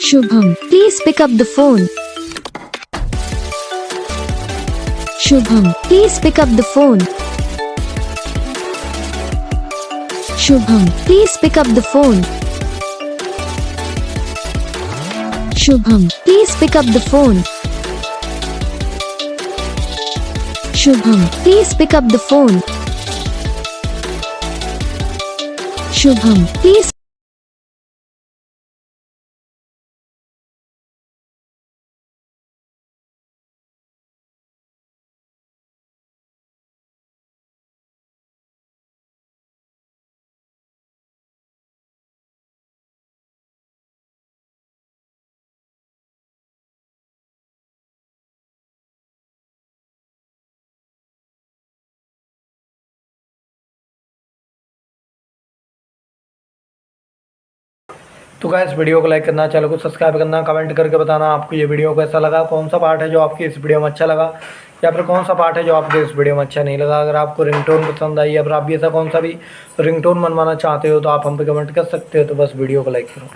Shubham, please pick up the phone. Shubham, please pick up the phone. Shubham, please pick up the phone. Shubham, please pick up the phone. Shubham, please pick up the phone. Shubham, please. तो guys video को like करना, channel को subscribe करना, comment करके बताना आपको ये video कैसा लगा, कौन सा पार्ट है जो आपकी इस वीडियो में अच्छा लगा या फिर कौन सा पार्ट है जो आपके इस वीडियो में अच्छा नहीं लगा। अगर आपको रिंगटोन पसंद आई या फिर आप भी ऐसा कौन सा भी रिंगटोन बनवाना चाहते हो तो आप हम पे कमेंट कर सकते हो। तो बस वीडियो को लाइक करो।